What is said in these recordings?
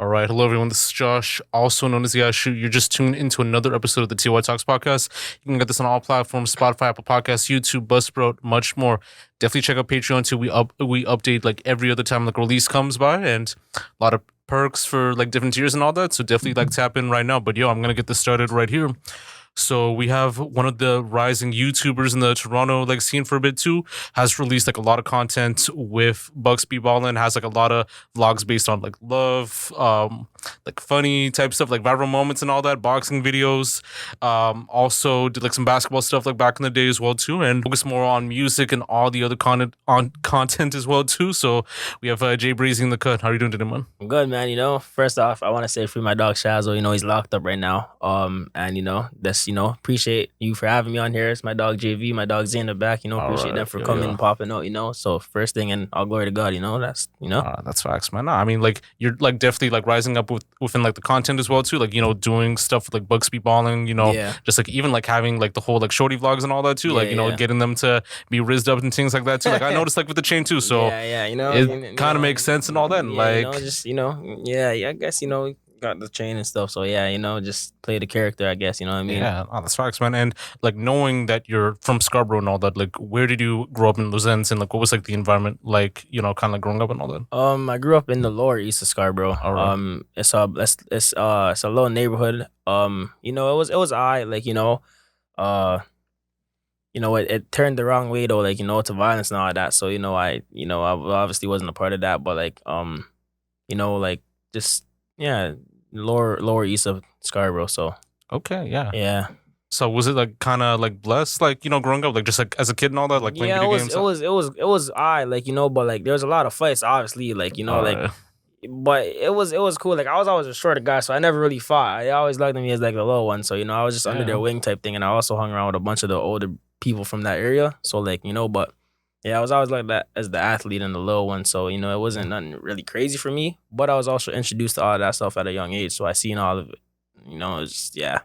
All right. Hello, everyone. This is Josh, also known as Yashu. You're just tuned into another episode of the TLOY Talks podcast. You can get this on all platforms: Spotify, Apple Podcasts, YouTube, Buzzsprout, much more. Definitely check out Patreon too. We update like every other time like release comes by, and a lot of perks for like different tiers and all that. So definitely like tap in right now. But yo, I'm gonna get this started right here. So we have one of the rising YouTubers in the Toronto like scene for a bit too, has released like a lot of content with Bugsby Ballin, has like a lot of vlogs based on like love, like funny type stuff, like viral moments and all that, boxing videos. Also did like some basketball stuff like back in the day as well too, and focus more on music and all the other content as well too. So we have Jbrazyy in the cut. How are you doing today, man? I'm good, man. First off, I want to say free my dog Shazo. He's locked up right now. And that's appreciate you for having me on here. It's my dog JV, my dog Z in the back. Appreciate them for coming and popping out. So first thing, and all glory to God. That's facts, man. No, I mean, like you're like definitely like rising up within like the content as well too. Like doing stuff with like Bugsby Balling. Yeah. Just like even like having like the whole like shorty vlogs and all that too. Getting them to be rizzed up and things like that too. Like I noticed like with the chain too. So it kind of makes sense and all that. And, I guess got the chain and stuff. So just play the character. I guess I mean. Yeah, that's facts, man. And like knowing that you're from Scarborough and all that, like where did you grow up in Los Angeles and like what was like the environment like, kind of like growing up and all that? I grew up in the lower east of Scarborough. All right. It's a little neighborhood. It was it turned the wrong way though, to violence and all that. So I obviously wasn't a part of that, but lower east of Scarborough. So Okay, yeah. yeah. So was it like kind of like blessed, like growing up, like just like as a kid and all that, like playing video games? It was I but like there was a lot of fights, obviously, Alright. but it was cool. Like I was always a shorter guy, so I never really fought. I always looked at me as like the low one, so I was just under their wing type thing, and I also hung around with a bunch of the older people from that area. So but yeah, I was always like that as the athlete and the low one. So it wasn't nothing really crazy for me, but I was also introduced to all of that stuff at a young age, so I seen all of it. It's just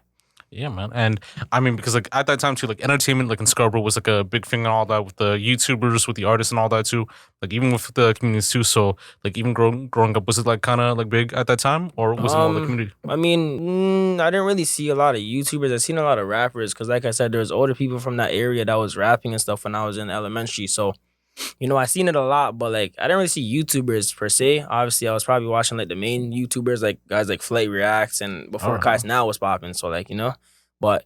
Yeah, man. And I mean, because like at that time too, like entertainment like in Scarborough was like a big thing and all that with the YouTubers, with the artists and all that too. Like even with the communities too. So like even growing up, was it like kind of like big at that time, or was it more like community? I mean, I didn't really see a lot of YouTubers. I seen a lot of rappers because, like I said, there was older people from that area that was rapping and stuff when I was in elementary. So, I seen it a lot, but like I didn't really see YouTubers per se. Obviously, I was probably watching like the main YouTubers, like guys like Flight Reacts and before Kites Now was popping. So but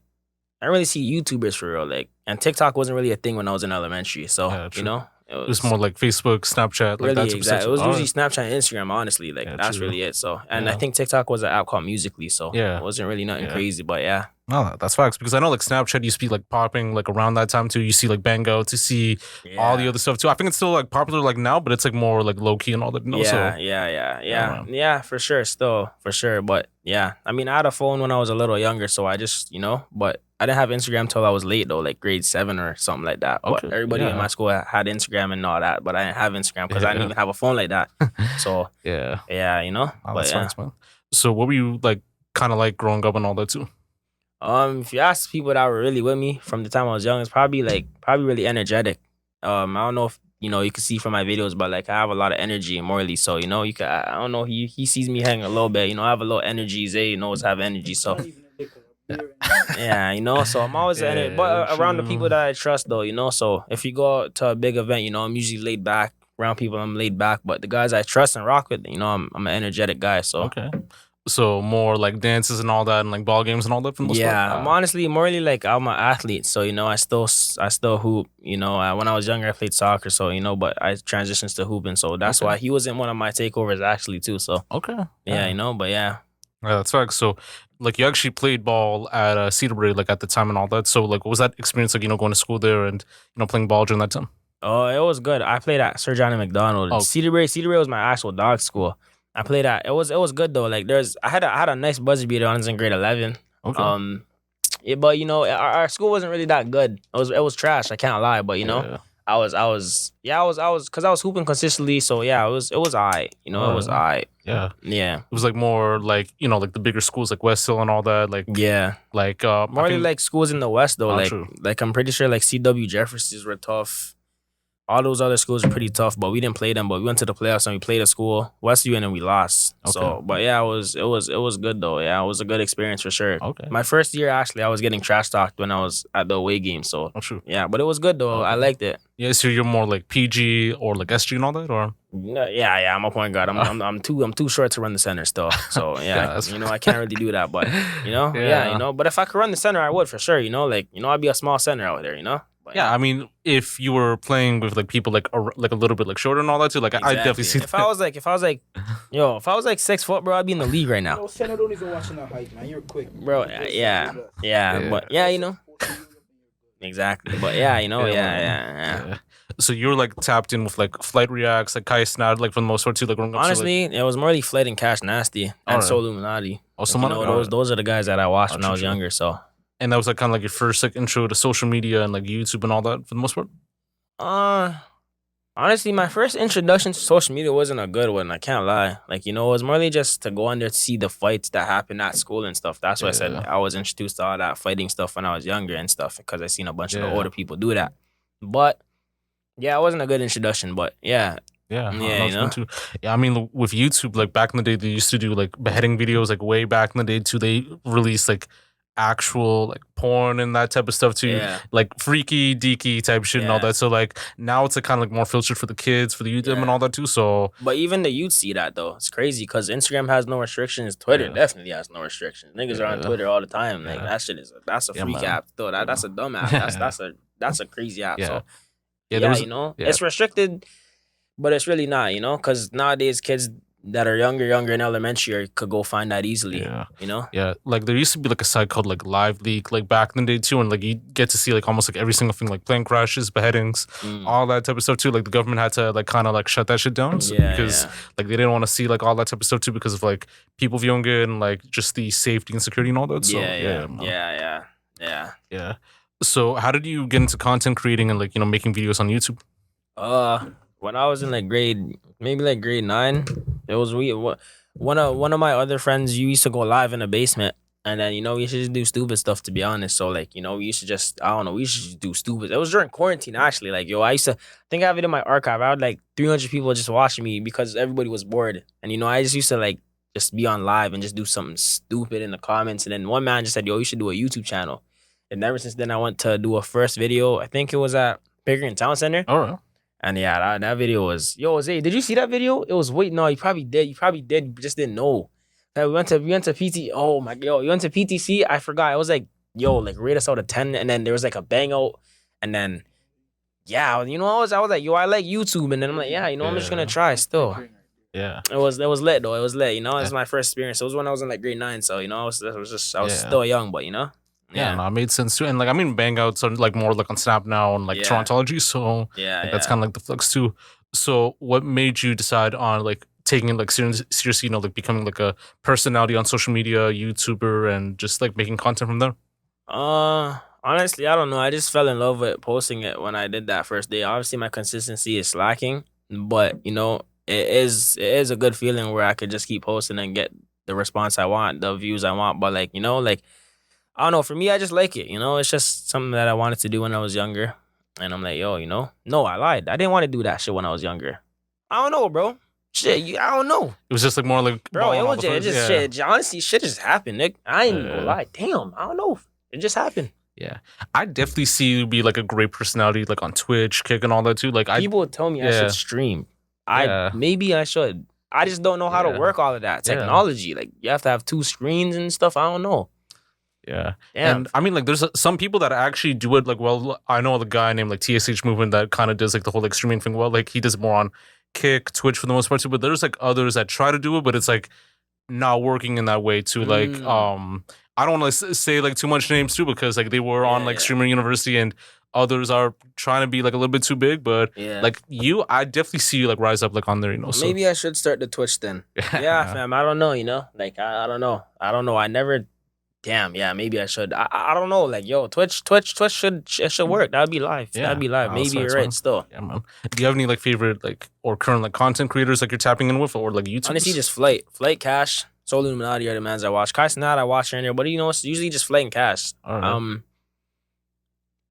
I didn't really see YouTubers for real. Like, and TikTok wasn't really a thing when I was in elementary. So It was more like Facebook, Snapchat, like really that type of stuff. exactly. It was usually Snapchat and Instagram, honestly. Like that's true. really it. So, and I Yeah. think TikTok was an app called Musically. So Yeah. it wasn't really nothing Yeah. crazy, but yeah. No, that's facts because I know like Snapchat used to be like popping like around that time too. You see like Bangouts, you see all the other stuff too. I think it's still like popular like now, but it's like more like low key and all that. Yeah, for sure, still for sure. But yeah, I mean, I had a phone when I was a little younger, so I just but I didn't have Instagram till I was late though, like grade 7 or something like that. But Okay, everybody in my school had Instagram and all that, but I didn't have Instagram because I didn't even have a phone like that. So yeah, Oh, that's but yeah. facts, man. So what were you like kind of like growing up and all that too? If you ask people that were really with me from the time I was young, it's probably really energetic. I don't know if you can see from my videos, but like I have a lot of energy morally. So you can I don't know, he sees me hanging a little bit. I have a little energy. Zay knows I have energy. So yeah, so I'm always but around the people that I trust though. So if you go to a big event, I'm usually laid back. Around people, I'm laid back. But the guys I trust and rock with, I'm an energetic guy. So Okay. So more like dances and all that, and like ball games and all that. For the most part? I'm honestly morally like I'm an athlete, so I still hoop. When I was younger, I played soccer, so but I transitioned to hooping, so that's why he wasn't one of my takeovers actually too. So Okay. but yeah. Yeah, that's facts. So, like, you actually played ball at Cedarbury, like, at the time and all that. So, like, what was that experience like, going to school there and, playing ball during that time? Oh, it was good. I played at Sir Johnny McDonald. Oh. Cedarbury was my actual dog school. I played at it was good though. Like I had a nice buzzer beater when I was in grade 11. Okay. But our school wasn't really that good. It was trash. I can't lie. But I was because I was hooping consistently. So yeah, it was alright. It was alright. Yeah. Yeah. It was like more like, like the bigger schools like West Hill and all that. Like, yeah. Like, more like schools in the West though. True. Like I'm pretty sure like CW Jefferson's were tough. all those other schools are pretty tough, but we didn't play them. But we went to the playoffs and we played a school, Westview, and then we lost. Okay. So, but yeah, it was good though. Yeah, it was a good experience for sure. Okay. My first year, actually, I was getting trash talked when I was at the away game. So, true. yeah, but it was good though. Okay. I liked it. Yeah, so you're more like PG or like SG and all that, or? Yeah, I'm a point guard. I'm too short to run the center still. So yeah, I can't really do that. But but if I could run the center, I would for sure. I'd be a small center out there. But, yeah, I mean, if you were playing with like people like a little bit like shorter and all that too, like exactly. I definitely see. If I was like 6 foot, bro, I'd be in the league right now. No, center don't even watching that height, man. You're quick, bro. Yeah. But exactly. But yeah. So you're like tapped in with like Flight Reacts, like Kai Snad, like for the most part too, like honestly, it was more like Flight and Cash Nasty and Soul Illuminati. Those are the guys that I watched when I was younger. So. And that was like kind of like your first like intro to social media and like YouTube and all that for the most part? Honestly, my first introduction to social media wasn't a good one. I can't lie. Like, it was more like just to go on there to see the fights that happened at school and stuff. That's why I said I was introduced to all that fighting stuff when I was younger and stuff because I seen a bunch of the older people do that. But, yeah, it wasn't a good introduction, but yeah. Yeah, too. Yeah, I mean, with YouTube, like back in the day, they used to do like beheading videos, like way back in the day too. They released like actual like porn and that type of stuff too, like freaky deaky type shit and all that. So like now it's like kind of like more filtered for the kids, for the youth and all that too. So but even the youth see that though. It's crazy because Instagram has no restrictions. Twitter definitely has no restrictions. Niggas are on Twitter all the time. Like that shit that's a freak app though. That's a dumb app. That's a crazy app. So it's restricted, but it's really not. Because nowadays kids that are younger in elementary could go find that easily. Yeah, like there used to be like a site called like Live Leak, like back in the day too, and like you get to see like almost like every single thing, like plane crashes, beheadings, all that type of stuff too. Like the government had to like kind of like shut that shit down because like they didn't want to see like all that type of stuff too because of like people viewing it and like just the safety and security and all that. So yeah. So how did you get into content creating and like making videos on YouTube? When I was in like grade 9, it was one of my other friends used to go live in the basement, and then we used to just do stupid stuff, to be honest. So like we used to just we used to just do stupid. It was during quarantine actually. Like I used to think I have it in my archive. I had like 300 people just watching me because everybody was bored, and I just used to like just be on live and just do something stupid in the comments. And then one man just said, "Yo, you should do a YouTube channel." And ever since then, I went to do a first video. I think it was at Pickering Town Center. All right. And yeah, that video was Zay. Did you see that video? It was no, you probably did. You just didn't know. Like, we went to PT. Oh my god, you went to PTC. I forgot. It was like rate us out of 10, and then there was like a bang out, and then I was like I like YouTube, and then I'm like I'm just gonna try still. Yeah, it was lit though. It was lit. It was my first experience. It was when I was in like grade 9, so I was still young, but Yeah, no, it made sense too. And like, I mean, Bangouts are like more like on Snap now and like Torontology. So that's kind of like the flex too. So what made you decide on like taking it like seriously, like becoming like a personality on social media, YouTuber, and just like making content from there? Honestly, I don't know. I just fell in love with posting it when I did that first day. Obviously, my consistency is slacking, but it is a good feeling where I could just keep posting and get the response I want, the views I want. But like, I don't know. For me, I just like it. It's just something that I wanted to do when I was younger. And I'm like, no, I lied. I didn't want to do that shit when I was younger. I don't know, bro. Shit, I don't know. It was just like more like, bro, it was just shit. Honestly, shit just happened, Nick. I ain't even gonna lie. Damn, I don't know. It just happened. Yeah. I definitely see you be like a great personality, like on Twitch, Kick, and all that too. Like people would tell me I should stream. Maybe I should. I just don't know how to work all of that technology. Like you have to have 2 screens and stuff. I don't know. Yeah. And I mean, like, there's some people that actually do it like well. I know the guy named like TSH Movement that kind of does like the whole like streaming thing well. Like he does more on Kick, Twitch for the most part too. But there's like others that try to do it, but it's like not working in that way too. Like I don't want to say like too much names too because like they were on like Streamer University and others are trying to be like a little bit too big. But like I definitely see you like rise up like on there. So. Maybe I should start the Twitch then. Fam. I don't know. Like I don't know. I never. Damn, maybe I should. I don't know. Like, Twitch should work. That'd be live. That'd be live. Maybe you're right still. Yeah, man. Do you have any like favorite like or current like content creators like you're tapping in with or like YouTube? Honestly, just Flight Cash, Soul Illuminati are the mans I watch. Kai Snad I watch here and there, but it's usually just Flight and Cash.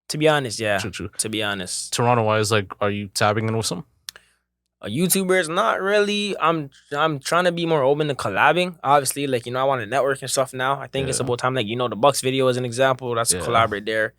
To be honest, yeah. True. To be honest, Toronto wise, like, are you tabbing in with some? YouTubers, not really. I'm trying to be more open to collabing. Obviously, like, I want to network and stuff now. I think it's Yeah. about time. Like, the Bucks video is an example. That's a Yeah. collab right there.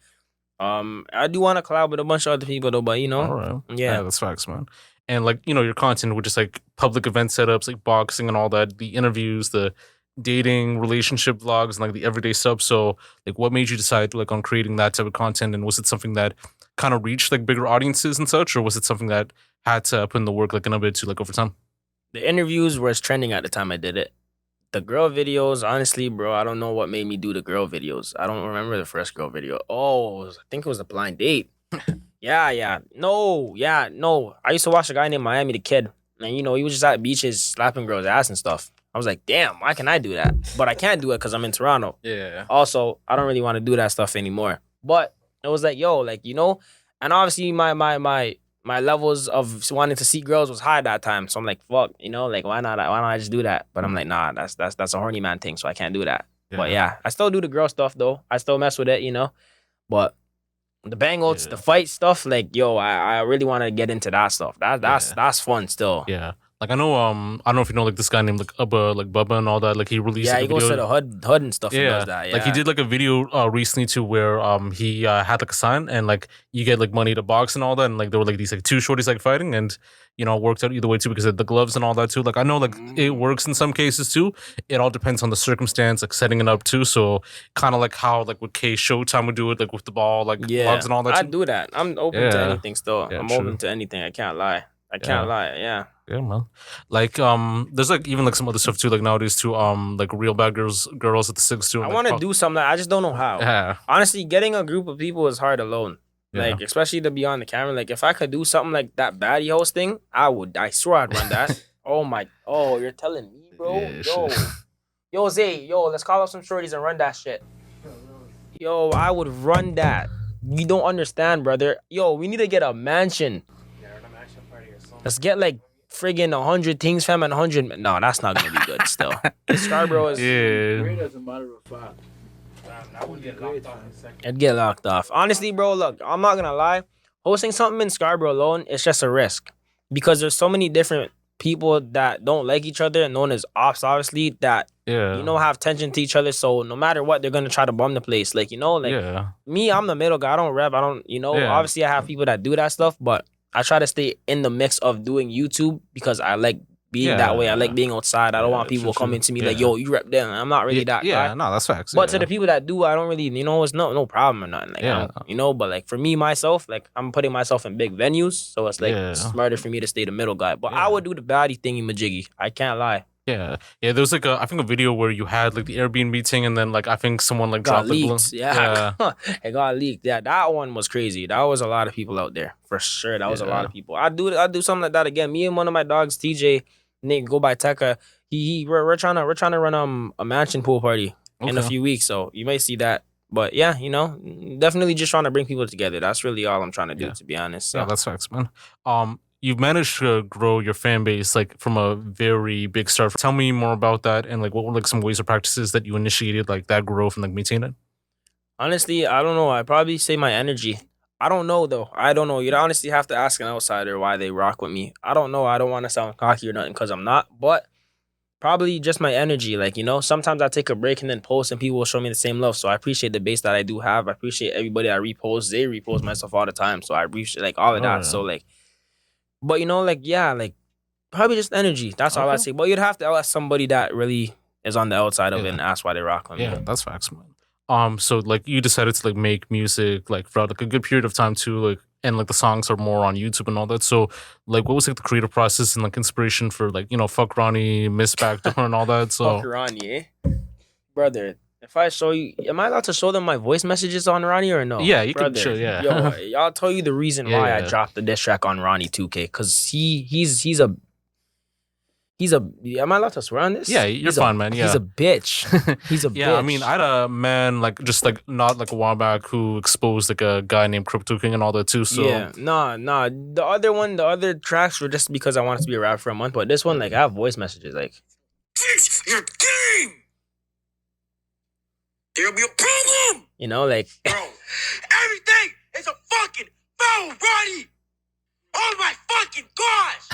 I do want to collab with a bunch of other people though, but All right. yeah, That's facts, man. And like, your content with just like public event setups, like boxing and all that, the interviews, the dating, relationship vlogs, and like the everyday stuff. So, like, what made you decide like on creating that type of content? And was it something that kind of reached like bigger audiences and such, or was it something that had to put in the work like in a bit to like over time? the interviews was trending at the time I did it. The girl videos, honestly, bro, I don't know what made me do the girl videos. I don't remember the first girl video. Oh, I think it was a blind date. Yeah. No. I used to watch a guy named Miami the Kid. And, he was just at beaches slapping girls' ass and stuff. I was like, damn, why can I do that? But I can't do it because I'm in Toronto. Yeah. Also, I don't really want to do that stuff anymore. But it was like, yo, like, and obviously my levels of wanting to see girls was high that time. So I'm like, fuck, like why not I just do that? But I'm like, nah, that's a horny man thing, so I can't do that. But yeah, I still do the girl stuff though. I still mess with it, But the bangouts, the fight stuff, like, yo, I really want to get into that stuff. That's fun still. Yeah. Like I know I don't know if you know like this guy named like Bubba and all that. Like he released Yeah, like, he a goes video. to the HUD and stuff and does that. Yeah. Like he did like a video recently too where he had like a sign and like you get like money to box and all that, and like there were like these like two shorties like fighting, and it worked out either way too because of the gloves and all that too. Like I know like it works in some cases too. It all depends on the circumstance, like setting it up too. So kind of like how like with K Showtime would do it, like with the ball, like gloves and all that. I too. do that. I'm open to anything still. Yeah, I'm true. open to anything. I can't lie. Yeah. Yeah, man. Like there's like even like some other stuff too, like nowadays too, like real bad girls at the six too. I like, want to do something. I just don't know how. Yeah. Honestly, getting a group of people is hard alone. Yeah. Like, especially to be on the camera. Like, if I could do something like that baddie host thing, I would. I swear I'd run that. Oh, you're telling me, bro? Yeah, Yo, Zay, let's call up some shorties and run that shit. Yo, I would run that. You don't understand, brother. Yo, we need to get a mansion. Let's get like friggin' 100 things, fam, and 100. No, that's not gonna be good. Still, Scarborough is. Yeah. Great as a matter of fact. That would get locked off in a second. It'd get locked off. Honestly, bro, look, I'm not gonna lie. Hosting something in Scarborough alone is just a risk because there's so many different people that don't like each other, known as ops, obviously, that have tension to each other. So no matter what, they're gonna try to bum the place. Like me, I'm the middle guy. I don't rep. I don't. Obviously, I have people that do that stuff, but I try to stay in the mix of doing YouTube because I like being that way. I like being outside. I don't want people coming to me like, yo, you rep them. I'm not really that guy. Yeah, no, that's facts. But to the people that do, I don't really, it's no problem or nothing. Like, but like for me, myself, like I'm putting myself in big venues. So it's like smarter for me to stay the middle guy. But I would do the baddie thingy majiggy. I can't lie. Yeah. There was like I think a video where you had like the Airbnb thing, and then like I think someone like got dropped leaked. It got leaked. Yeah, that one was crazy. That was a lot of people out there for sure. That was a lot of people. I do something like that again. Me and one of my dogs, TJ, Nick, go by Tekka. We're trying to run a mansion pool party in a few weeks. So you may see that. But yeah, definitely just trying to bring people together. That's really all I'm trying to do, to be honest. So. Yeah, that's facts, man. You've managed to grow your fan base like from a very big start. Tell me more about that and like what were like some ways or practices that you initiated like that growth and like maintain it? Honestly, I don't know. I'd probably say my energy. I don't know though. I don't know. You'd honestly have to ask an outsider why they rock with me. I don't know. I don't want to sound cocky or nothing because I'm not. But probably just my energy. Like, sometimes I take a break and then post and people will show me the same love. So I appreciate the base that I do have. I appreciate everybody that reposts. They repost my stuff all the time. So I appreciate like all of that. So like, but probably just energy. That's all I say. But you'd have to ask somebody that really is on the outside of it and ask why they rock with me. Yeah, that's facts, man. So like you decided to like make music like throughout like a good period of time too, like and like the songs are more on YouTube and all that. So like what was like the creative process and like inspiration for like, fuck Ronnie, Miss Backdoor and all that? So fuck Ronnie, brother. If I show you, am I allowed to show them my voice messages on Ronnie or no? Yeah, you can show, Yo, y'all tell you the reason why I dropped the diss track on Ronnie 2K. Cause he's a am I allowed to swear on this? Yeah, you're fine, man. Yeah. He's a bitch. He's a bitch. Yeah, I mean, I had a man like just like not like a while back who exposed like a guy named Crypto King and all that too. So yeah, nah. The other tracks were just because I wanted to be a rapper for a month, but this one, like, I have voice messages like, fix your game. There'll be a problem. like Bro, everything It's a fucking foul, Ronnie! Oh my fucking gosh!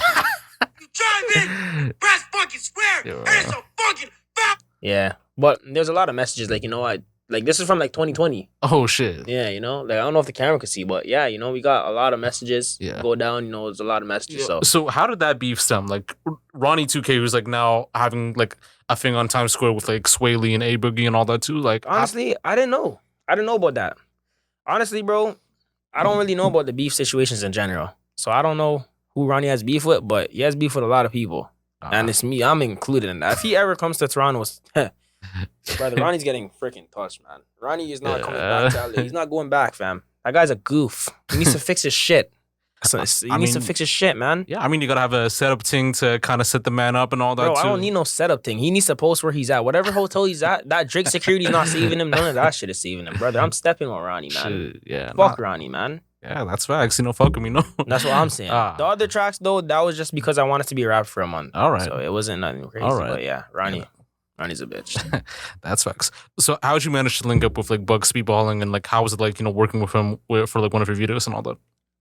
You drive in, press fucking square, and it's a fucking foul! Yeah, but there's a lot of messages, like, you know, like this is from like 2020. Oh shit. Yeah, you know, like I don't know if the camera could see, but yeah, you know, we got a lot of messages go down. You know, there's a lot of messages. So how did that beef stem? Like Ronnie 2K, who's like now having like a thing on Times Square with like Sway Lee and A Boogie and all that too. Like honestly, I didn't know. I didn't know about that. Honestly, bro, I don't really know about the beef situations in general. So I don't know who Ronnie has beef with, but he has beef with a lot of people. And it's me. I'm included in that. If he ever comes to Toronto, brother, Ronnie's getting freaking touched, man. Ronnie is not coming back to LA. He's not going back, fam. That guy's a goof. He needs to fix his shit. He needs to fix his shit, man. Yeah, I mean, you gotta have a setup thing to kind of set the man up and all that. Bro, too. I don't need no setup thing. He needs to post where he's at. Whatever hotel he's at, that Drake security not saving him. None of that shit is saving him, brother. I'm stepping on Ronnie, man. Shit, yeah, Fuck Ronnie, man. Yeah, that's facts. You know, fuck him, you know. That's what I'm saying. The other tracks, though, that was just because I wanted to be a rapper for a month. All right. So it wasn't nothing crazy. All right. But yeah, Ronnie's a bitch. That's facts. So how'd you manage to link up with like Bug Speedballing and like how was it like, you know, working with him for like one of your videos and all that?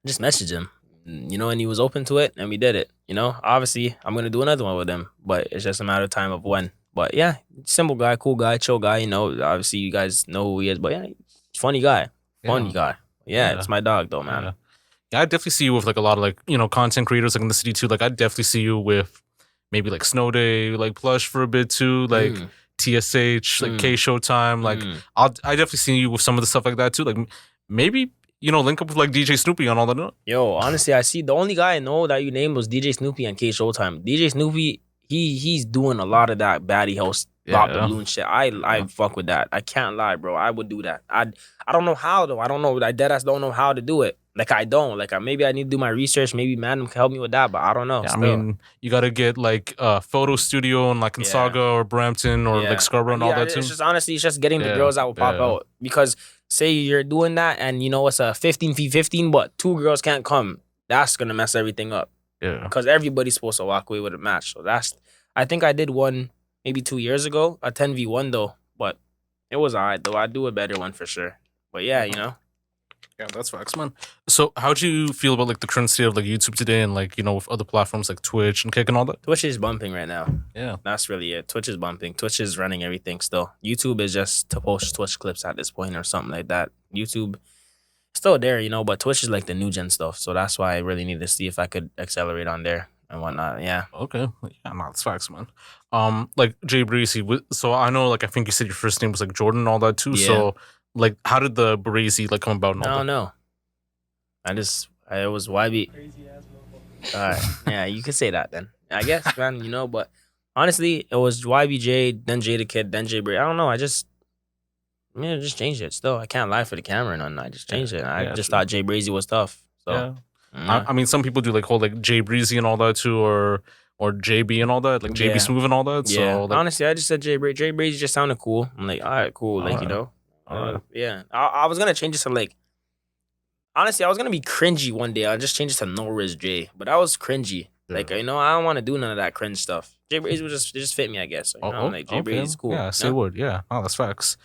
Just messaged him, you know, and he was open to it and we did it. You know, obviously I'm going to do another one with him, but it's just a matter of time of when. But yeah, simple guy, cool guy, chill guy, you know, obviously you guys know who he is, but yeah, funny guy. Guy. Yeah, it's my dog though, man. Yeah, I definitely see you with like a lot of like, you know, content creators like in the city too. Like I definitely see you with maybe like Snow Day, like Plush for a bit too, like TSH, like K Showtime. Like I definitely see you with some of the stuff like that too. Like maybe, you know, link up with like DJ Snoopy and all that. Yo, honestly, I see the only guy I know that you named was DJ Snoopy and K Showtime. DJ Snoopy, he's doing a lot of that baddie house Bob the Balloon shit. I fuck with that. I can't lie, bro. I would do that. I don't know how though. I don't know. I deadass don't know how to do it. Like I don't. Like maybe I need to do my research. Maybe Madam can help me with that, but I don't know. Yeah, I mean, you gotta get like a photo studio in like in Saga or Brampton or like Scarborough and all that too. It's just honestly, it's just getting the girls that will pop out. Because say you're doing that and you know it's a 15 v 15, but 2 girls can't come. That's gonna mess everything up. Yeah. Because everybody's supposed to walk away with a match. So I think I did one maybe 2 years ago, a 10v1 though, but it was alright though. I'd do a better one for sure. But yeah, you know. Yeah, that's facts, man. So how'd you feel about like the current state of like YouTube today and like, you know, with other platforms like Twitch and Kick and all that? Twitch is bumping right now. Yeah. That's really it. Twitch is bumping. Twitch is running everything still. YouTube is just to post Twitch clips at this point or something like that. YouTube still there, you know, but Twitch is like the new gen stuff. So that's why I really need to see if I could accelerate on there and whatnot. Yeah. Okay. Yeah, no, that's facts, man. Like Jbrazyy, so I know like I think you said your first name was like Jordan and all that too. Yeah. So like, how did the Jbrazyy like come about? I don't know. It was YB. All right, yeah, you could say that then. I guess, man, you know. But honestly, it was YBJ, then J the Kid, then Jbrazyy. I don't know. I just changed it. Still, I can't lie for the camera, and I just changed it. I just thought Jbrazyy was tough. So, I mean, some people do like whole like Jbrazyy and all that too, or JB and all that, like JB Smooth and all that. Yeah. So like, honestly, I just said Jbrazyy. Jbrazyy just sounded cool. I'm like, all right, cool, like you know. Yeah, I was gonna change it to like. Honestly, I was gonna be cringy one day. I just changed it to No Riz J, but I was cringy. Yeah. Like you know, I don't want to do none of that cringe stuff. Jbrazyy just fit me, I guess. You know? Like Jbrazyy is cool. Yeah, say word. Yeah, oh, that's facts.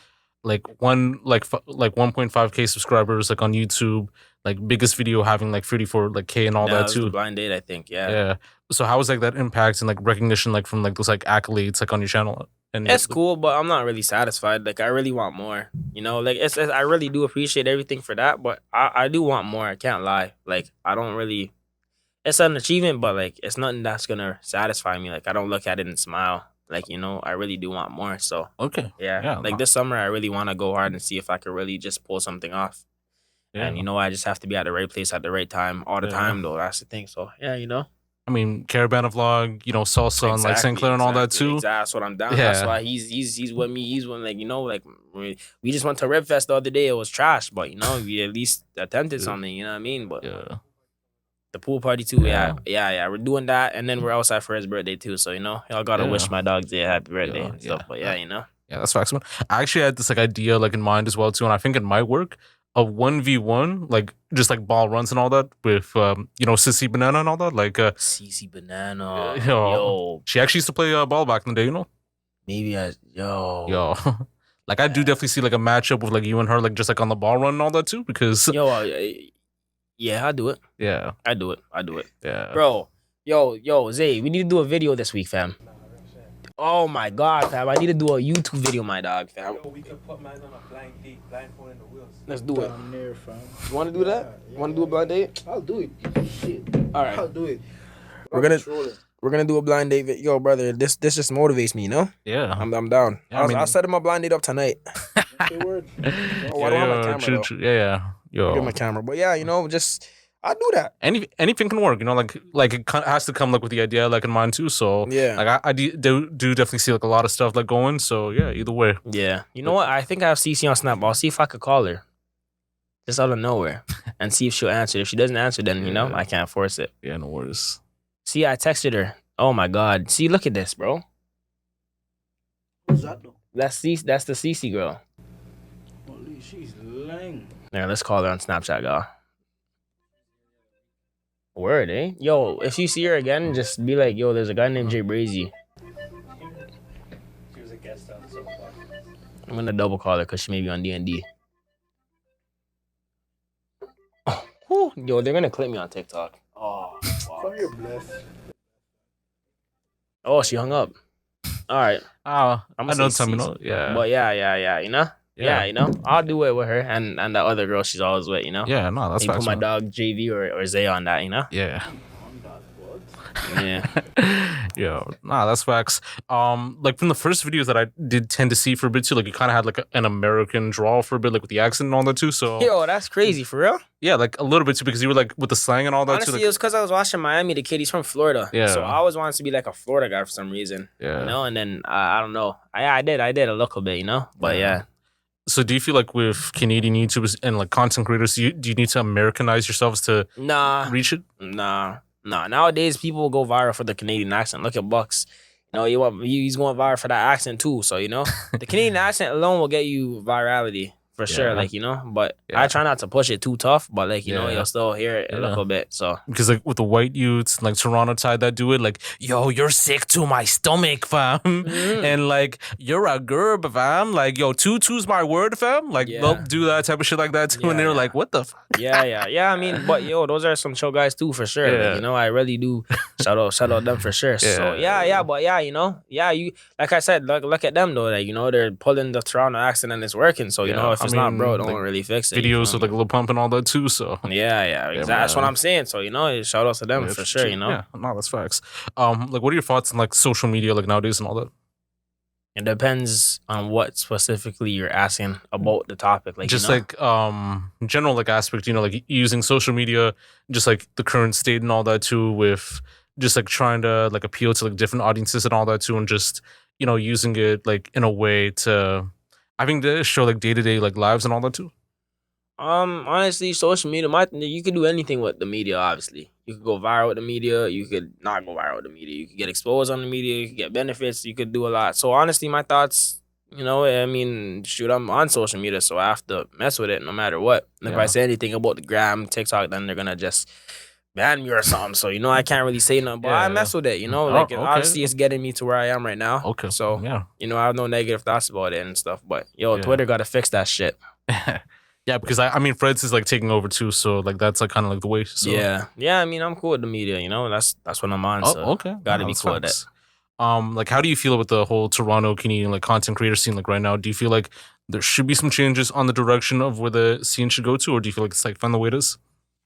Like 1.5K subscribers like on YouTube. Like biggest video having like 34 like K and all that too. The Blind Date, I think. Yeah. Yeah. So how was like that impact and like recognition like from like those like accolades like on your channel? And it's cool, but I'm not really satisfied. Like I really want more. You know, like I really do appreciate everything for that, but I do want more. I can't lie. Like I don't really. It's an achievement, but like it's nothing that's gonna satisfy me. Like I don't look at it and smile. Like you know, I really do want more. So yeah. Like this summer, I really want to go hard and see if I could really just pull something off. Yeah. And you know, I just have to be at the right place at the right time all the time, though. That's the thing. So yeah, you know. I mean, Caravana Vlog, you know, Salsa and like St. Clair and all that too. Exactly. That's what I'm down. Yeah. That's why he's with me. He's with like you know like we just went to Ribfest the other day. It was trash, but you know we at least attempted something. You know what I mean? But the pool party too. Yeah. We're doing that, and then we're outside for his birthday too. So you know, y'all gotta wish my dog a happy birthday and stuff. But yeah, you know. Yeah, that's facts, man. I actually had this like idea like in mind as well too, and I think it might work. A 1v1, like just like ball runs and all that with you know Sissy Banana and all that, like Sissy Banana. Yo, she actually used to play ball back in the day, you know. Maybe Like I do definitely see like a matchup with like you and her, like just like on the ball run and all that too. Because Yeah, I do it. yeah, I do it. yeah, Bro, yo, Zay, we need to do a video this week, fam. Oh my god, fam. I need to do a YouTube video, my dog, fam. Yo, we could put man on a blind date, blindfold in the wheels. Let's do it. Down there, fam. You want to do that? Yeah, You want to do a blind date? I'll do it. Shit. All right. I'll do it. We're gonna do a blind date. Yo, brother, this just motivates me, you know? yeah. I'm down. Yeah, I mean- I'll set him a blind date up tonight. Say word. Oh, I don't have my camera, though. Yeah. Yo, Get my camera, but yeah, you know, just I'll do that. anything can work, you know, like it has to come like with the idea like in mind too. So Yeah. like I do definitely see like a lot of stuff like going. So yeah, either way. Yeah. You know what? I think I have CC on Snap. I'll see if I could call her. Just out of nowhere. And see if she'll answer. If she doesn't answer, then, you know, Yeah. I can't force it. Yeah, no worries. See, I texted her. Oh my God. See, look at this, bro. Who's that though? That's the CC girl. Holy, she's lame. Yeah, let's call her on Snapchat, y'all. Word, eh? Yo, if you see her again, just be like, yo, there's a guy named Jbrazyy. She was a guest on so far. I'm gonna double call her because she may be on D&D. Oh, whew. Yo, they're gonna clip me on TikTok. Oh, wow. From your blessed. Oh, she hung up. All right. I I'ma know say time, you CC. know. Yeah. But yeah, you know? Yeah, you know? I'll do it with her and that other girl she's always with, you know? Yeah, no, that's Maybe facts, put my man. dog JV or Zay on that, you know? Yeah. On that, what? Yeah. Yo, nah, that's facts. Like from the first videos that I did tend to see for a bit too, like you kind of had like an American drawl for a bit, like with the accent and all that too. So Yo, that's crazy, for real? yeah, like a little bit too, because you were like with the slang and all that Honestly, too. it Like, was because I was watching Miami the Kid. He's from Florida. Yeah. So I always wanted to be like a Florida guy for some reason. yeah. You know? And then, I don't know. I did a little bit, you know? But yeah. So do you feel like with Canadian YouTubers and like content creators, do you need to Americanize yourselves to Nah. reach it? Nah. Nowadays, people will go viral for the Canadian accent. Look at Bucks. You know, he's going viral for that accent too. So, you know, the Canadian accent alone will get you virality for sure. Yeah. Like, you know, but Yeah. I try not to push it too tough. But like, you know, Yeah. you'll still hear it a Yeah. little bit. So Because like with the white youths, like Toronto side that do it, like, yo, you're sick to my stomach, fam. Mhm. And like, you're a gerb, fam. Like, yo, two's my word, fam. Like, Yeah. they'll do that type of shit like that too. Yeah, And they're yeah. like, what the fuck? yeah. I mean, but yo, those are some chill guys too for sure. Like, Yeah. you know, I really do shout out them for sure. So Yeah. but yeah, you know, you like I said, look at them though. Like, you know, they're pulling the Toronto accent and it's working. So you Yeah, know, if I it's not, mean, bro, don't like, really fix it. you Videos feel with like me? Lil Pump and all that too. So Yeah, exactly. That's what man. I'm saying. So you know, shout out to them Yeah, for sure. You know, Yeah, no, that's facts. Like, what are your thoughts on like social media, like nowadays and all that? it depends on what specifically you're asking about the topic. Like, Just you know? like general like aspect, you know, like using social media, just like the current state and all that too, with just like trying to like appeal to like different audiences and all that too, and just, you know, using it like in a way to, I think, to show like day-to-day like lives and all that too. Honestly, social media, you could do anything with the media. Obviously, you could go viral with the media. You could not go viral with the media. You could get exposed on the media. You could get benefits. You could do a lot. So honestly, my thoughts, you know, I mean, shoot, I'm on social media, so I have to mess with it no matter what. And if Yeah. I say anything about the gram, TikTok, then they're gonna just ban me or something. So you know, I can't really say nothing. But I Yeah. mess with it. You know, Oh, like okay. obviously, it's getting me to where I am right now. Okay. So yeah. you know, I have no negative thoughts about it and stuff. But yo, Yeah. Twitter gotta fix that shit. Yeah, because I mean, Fred's is like taking over too, so like that's like kind of like the way. So. Yeah. I mean, I'm cool with the media. You know, that's what I'm on. Oh, so okay. gotta No, be that's cool with facts. Like, how do you feel about the whole Toronto Canadian like content creator scene like right now? Do you feel like there should be some changes on the direction of where the scene should go to, or do you feel like it's like fine the way it is?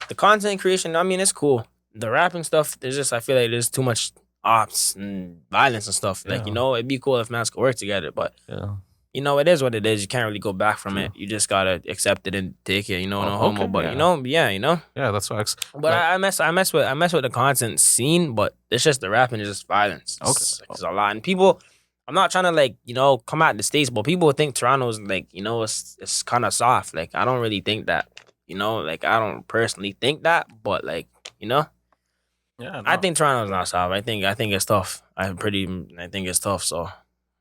The content creation, I mean, it's cool. The rapping stuff, I feel like there's too much ops and violence and stuff. Like, Yeah. you know, it'd be cool if mans could work together, but Yeah. you know, it is what it is. You can't really go back from True. it. You just gotta accept it and take it. You know, no Oh, homo. okay, But yeah. you know, you know. Yeah, that's facts. But Like- I mess with the content scene, but it's just the rapping is just violence. It's a lot, and people. I'm not trying to like, you know, come out the States, but people think Toronto's like, you know, it's kind of soft. Like, I don't really think that. You know, like I don't personally think that, but like, you know. Yeah, I think Toronto's not soft. I think it's tough. I think it's tough. So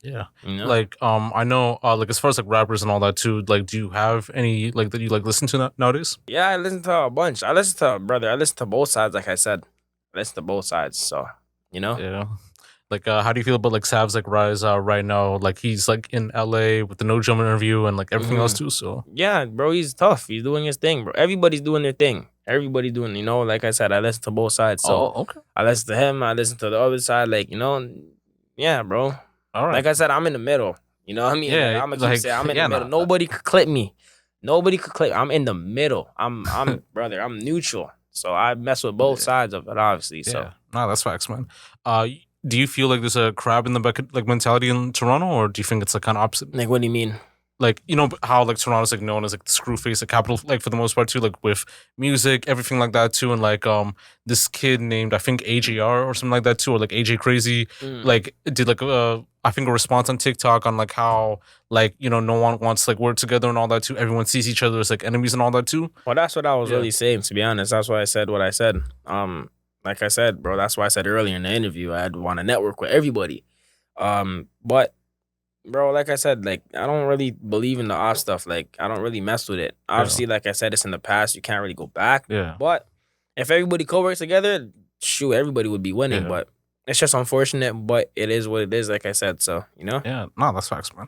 Yeah. you know, Like, I know, like as far as like rappers and all that too. Like, do you have any like that you like listen to nowadays? yeah, I listen to a bunch. I listen to both sides. Like I said, I listen to both sides. So you know, Yeah. Like, how do you feel about like Sav's like rise right now? Like he's like in LA with the No Jump interview and like everything else too. So Yeah, bro, he's tough. He's doing his thing, bro. Everybody's doing their thing. Everybody doing, like I said, I listen to both sides. So okay, I listen to him, I listen to the other side. Like, yeah, bro. all right. Like I said, I'm in the middle. You know what I mean? Yeah, like, I'm gonna like, keep saying I'm in yeah, the middle. nah. Nobody could clip me. Nobody could clip. I'm in the middle. I'm brother. I'm neutral. So I mess with both sides of it, obviously. So Yeah, no, that's facts, man. Do you feel like there's a crab in the bucket like mentality in Toronto, or do you think it's like kind of opposite? like, what do you mean? Like, you know how like Toronto's like known as like the screw face, the capital, like for the most part too, like with music, everything like that too, and like this kid named I think AJR or something like that too, or like AJ Crazy, like did like I think a response on TikTok on like how like no one wants like work together and all that too. Everyone sees each other as like enemies and all that too. Well, that's what I was Yeah. really saying, to be honest. That's why I said what I said. Like I said, bro, that's why I said earlier in the interview, I'd want to network with everybody. But bro, like I said, like I don't really believe in the off stuff. Like I don't really mess with it. Obviously, like I said, it's in the past. You can't really go back. Yeah. But if everybody co-works together, shoot, everybody would be winning. Yeah. But it's just unfortunate, but it is what it is, like I said. So, Yeah, no, that's facts, man.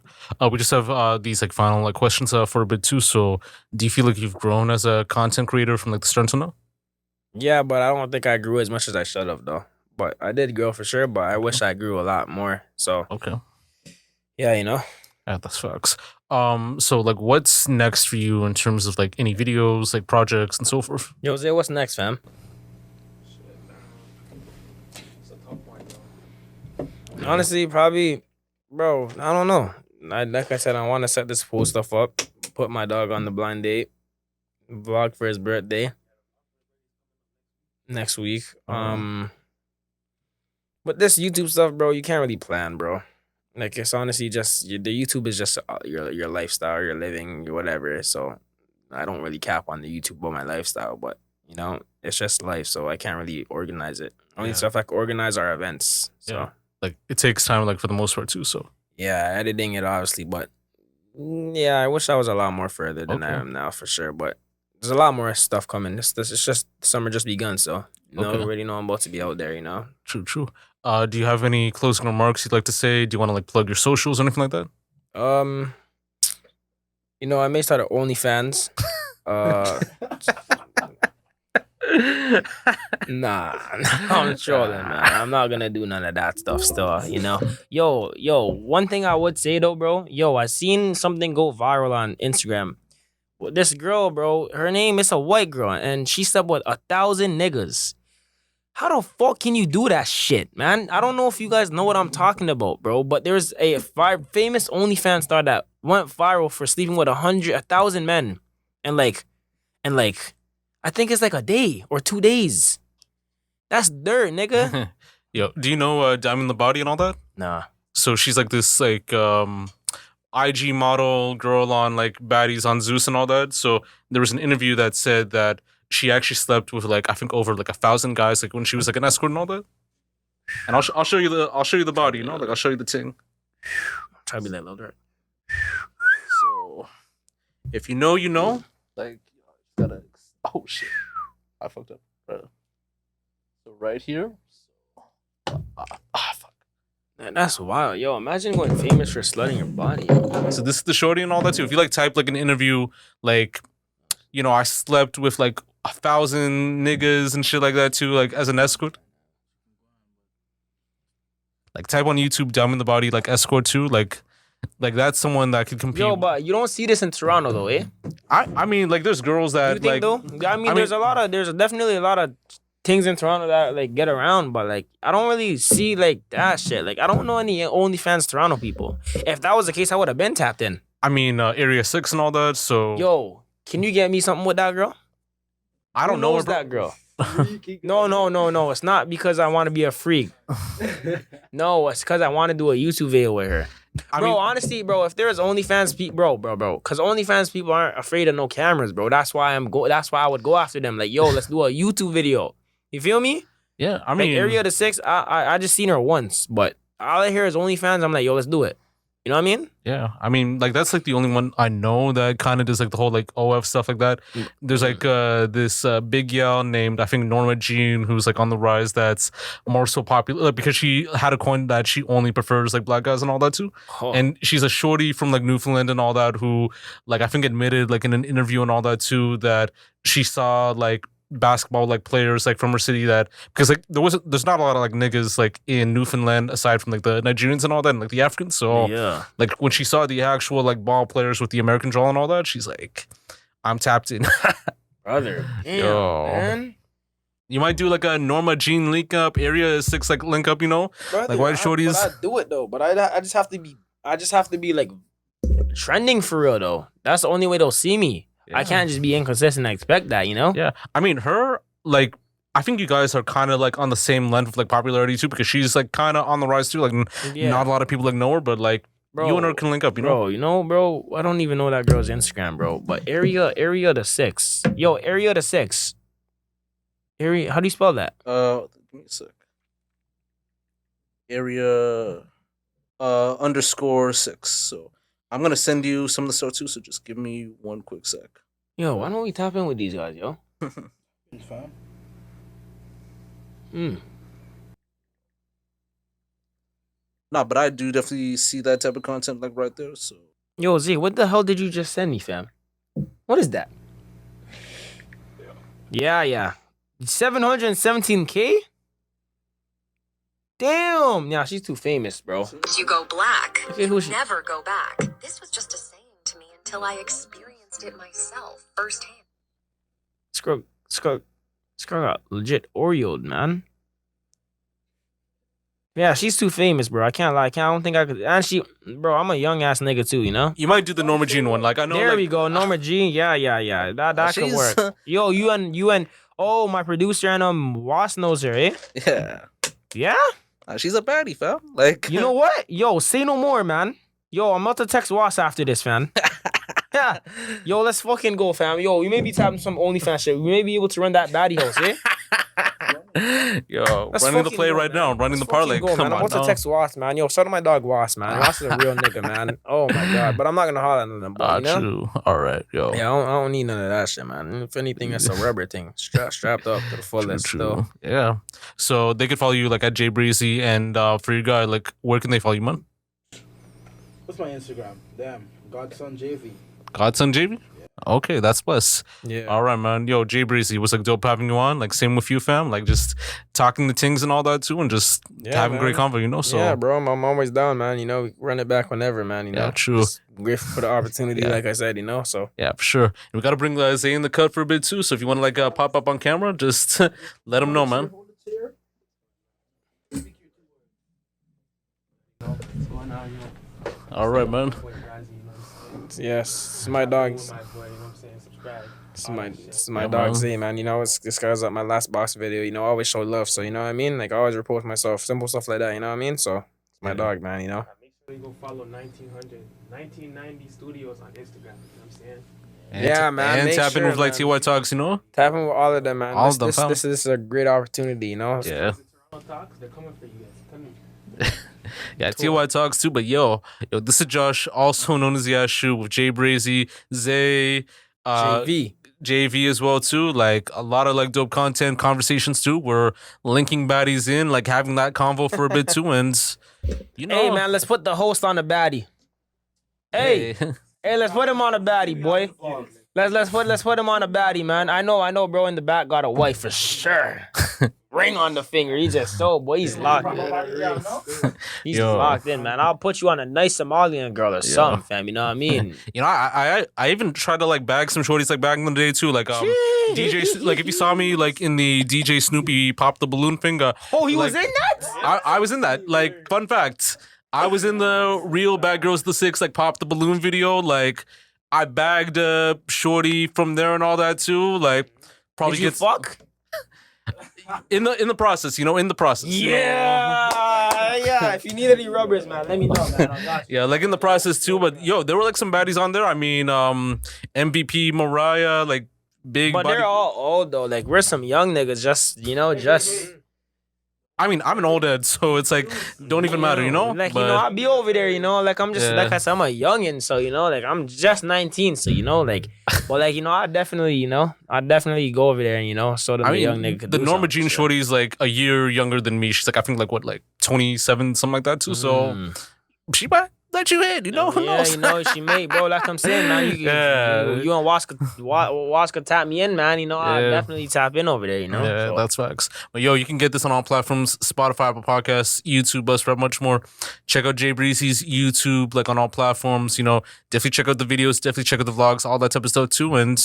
We just have these like final like questions for a bit too. So, do you feel like you've grown as a content creator from like the start to now? Yeah, but I don't think I grew as much as I should have, though. But I did grow for sure, but I wish I grew a lot more. So, Okay. yeah, Yeah, that's facts. So like, what's next for you in terms of like any videos, like projects, and so forth? Yo, Zay, what's next, fam? Honestly, probably, bro, I don't know. Like I said, I want to set this full stuff up, put my dog on the blind date, vlog for his birthday next week. But this YouTube stuff, bro, you can't really plan, bro. Like it's honestly just the YouTube is just your lifestyle, your living, your whatever. So I don't really cap on the YouTube about my lifestyle, but it's just life. So I can't really organize it. Only stuff I can organize are events. So. Yeah. Like it takes time, like for the most part too. So yeah, editing it obviously, but yeah, I wish I was a lot more further than I Okay. am now for sure. But there's a lot more stuff coming. It's just summer just begun, so Okay. already know I'm about to be out there. true. Do you have any closing remarks you'd like to say? Do you want to like plug your socials or anything like that? I may start an OnlyFans. Nah, I'm trolling, man. I'm not gonna do none of that stuff still, Yo, one thing I would say though, bro, I seen something go viral on Instagram. Well, this girl, bro, her name is a white girl, and she slept with 1,000 niggas. How the fuck can you do that shit, man? I don't know if you guys know what I'm talking about, bro, but there's a famous OnlyFans star that went viral for sleeping with 1,000 men, and I think it's like a day or 2 days. That's dirt, nigga. Yo, do you know Diamond the Body and all that? Nah. So she's like this like IG model girl on like Baddies on Zeus and all that. So there was an interview that said that she actually slept with like I think over like 1,000 guys like when she was like an escort and all that. And I'll show you the body, like I'll show you the ting. Try to be like louder. So if you know, you know. Like gotta. Oh shit! I fucked up. Right. So right here. Fuck. Man, that's wild. Yo, imagine going famous for slutting your body. Yo. So this is the shorty and all that too. If you like type like an interview, like, I slept with like 1,000 niggas and shit like that too, like as an escort. Like type on YouTube Diamond the Body like escort too, like that's someone that could compete. Yo, but you don't see this in Toronto though, eh? I mean like there's girls that You think like though? I mean, there's definitely a lot of things in Toronto that like get around, but like I don't really see like that shit. Like I don't know any OnlyFans Toronto people. If that was the case, I would have been tapped in. I mean Area 6 and all that. So Yo, can you get me something with that girl? I don't Who know knows that girl. No. It's not because I want to be a freak. No, it's because I want to do a YouTube video with her. Honestly, bro, if there's OnlyFans people, bro, because OnlyFans people aren't afraid of no cameras, bro. That's why That's why I would go after them. Like, yo, let's do a YouTube video. You feel me? Yeah, I mean like Area the 6, I just seen her once, but all I hear is OnlyFans. I'm like, yo, let's do it. You know what I mean? Yeah, I mean, like that's like the only one I know that kind of does like the whole like OF stuff like that. There's like this big yell named I think Norma Jean who's like on the rise. That's more so popular because she had a coin that she only prefers like black guys and all that too. Oh. And she's a shorty from like Newfoundland and all that who like I think admitted like in an interview and all that too that she saw like basketball like players like from her city that because like there's not a lot of like niggas like in Newfoundland aside from like the Nigerians and all that and like the Africans. So Yeah. like when she saw the actual like ball players with the American draw and all that, she's like, I'm tapped in. Brother. Damn, Yo. man. You might do like a Norma Jean link up, Area 6 like link up, you know? Brother, Like white shorties. I do it though, but I just have to be like trending for real though. That's the only way they'll see me. I Yeah. can't just be inconsistent and expect that, you know? Yeah. I mean, her, like, I think you guys are kind of like on the same length of like popularity too, because she's like kind of on the rise too. Like, Yeah. not a lot of people like know her, but like Bro, you and her can link up, you know? bro, I don't even know that girl's Instagram, bro. But area the 6. Yo, area the 6. Area, how do you spell that? Give me a sec. Area _6. So I'm gonna send you some of the stuff too. So just give me one quick sec. Yo, why don't we tap in with these guys, yo? Fam. Nah, but I do definitely see that type of content like right there. So Yo, Z, what the hell did you just send me, fam? What is that? Yeah. 717K? Damn. Yeah, she's too famous, bro. You go black. Okay, who is she? Never go back. This was just a saying to me until I experienced it myself firsthand. Scrub got legit Oreo'd, man. Yeah, she's too famous, bro. I can't lie. I don't think I could. And bro, I'm a young ass nigga too, you know? you might do the Norma Jean one. Like I know There like, we go. Norma Jean. Yeah. That could she's- work. Yo, you and oh, my producer and Was knows her, eh? Yeah. Yeah? She's a baddie, fam. Like You know what? Yo, say no more, man. Yo, I'm about to text Was after this, fam. Yeah. Yo, let's fucking go, fam. Yo, we may be tapping some OnlyFans shit. We may be able to run that baddie house, eh? Yo, Let's running the fucking play go, right man. now, running Let's the parlay. fucking go, Come man. I'm on, about to text Was, man. Yo, shout out my dog Was, man. Was is a real nigga, man. Oh my god. But I'm not gonna holler at them, but, you know? True. All right, yo. Yeah, I don't need none of that shit, man. If anything, that's a rubber thing. Strapped up to the fullest. True. Though. Yeah. So they could follow you like at Jbrazyy, and for your guy, like where can they follow you, man? What's my Instagram? Damn. Godson JV. Godson JV? Okay, that's bless. Yeah. All right, man. Yo, Jbrazyy, was like dope having you on. Like same with you, fam. Like just talking the things and all that too, and just having great convo, you know. So yeah, bro, I'm always down, man. You know, we run it back whenever, man. You know, Yeah, true. Just grateful for the opportunity, Yeah. like I said, you know. So yeah, for sure. And we gotta bring Zay in the cut for a bit too. So if you want to like pop up on camera, just let him know, man. All right, man. yes, it's my dog. This is my Yeah, dog man. Z, man. You know, this guy's at my last box video. You know, I always show love. So you know what I mean. Like I always report myself, simple stuff like that. You know what I mean. So it's my dog, man. You know. Make sure you go follow 1990 Studios on Instagram. You know what I'm saying? Yeah, man, And make tap in sure, with like man. TY Talks, you know. Tapping with all of them, man. All this, of them, this, fam. this is a great opportunity. You know. Yeah. The Toronto Talks, they're coming for you guys. Come Yeah, TY Talks too. But yo, this is Josh, also known as Yashu, with Jbrazyy, Zay, JV as well too. Like a lot of like dope content, conversations too. We're linking baddies in, like having that convo for a bit too, and you know, Hey, man, let's put the host on the baddie. Hey, hey, let's put him on a baddie, boy. Let's put him on a baddie, man. I know, bro, in the back got a wife for sure. Ring on the finger. He's just so boy. He's locked in. He's Yo. locked in, man. I'll put you on a nice Somalian girl or something, fam. You know what I mean? you know, I even tried to like bag some shorties like back in the day too. Like DJ, like if you saw me like in the DJ Snoopy Pop the Balloon Finger. Oh, he like, was in that? I was in that. Like, fun fact, I was in the real Bad Girls the Six, like Pop the Balloon video. Like, I bagged a shorty from there and all that too. Like, probably Did you gets fuck? in the process, you know, in the process. Yeah. If you need any rubbers, man, let me know, man. I got you. Yeah, like in the process too. But yo, there were like some baddies on there. I mean, MVP Mariah, like big. But body- they're all old though. Like we're some young niggas, just I mean, I'm an old head, so it's like don't even matter, you know. Like, But, I'll be over there, like I'm just, Yeah. like I said, I'm a youngin', so, like I'm just 19, so, like, but like, I definitely go over there and, show them I the young mean, nigga could the do Norma something, Jean shit. Shorty is like a year younger than me. She's like, I think like what, like 27, something like that too. So she might let you in, who knows? She may, bro. Like I'm saying, man, you and Waska tap me in, man. I'll Yeah. definitely tap in over there. Yeah, So, that's facts. But yo, you can get this on all platforms: Spotify, Apple Podcasts, YouTube, Buzzsprout, much more. Check out Jbrazy's YouTube, like on all platforms. Definitely check out the videos, definitely check out the vlogs, all that type of stuff too. And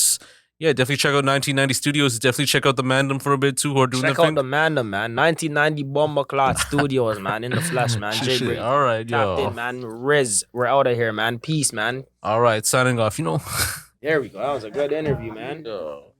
yeah, definitely check out 1990 Studios. Definitely check out the Mandem for a bit too, who are doing check their out thing. the man, man. 1990 Bomber Clot Studios, man, in the flesh, man. Shit, Jbrazyy. all right, Tapped yo. in, man. Riz, we're out of here, man. Peace, man. All right, signing off. There we go. That was a good interview, man. Yo.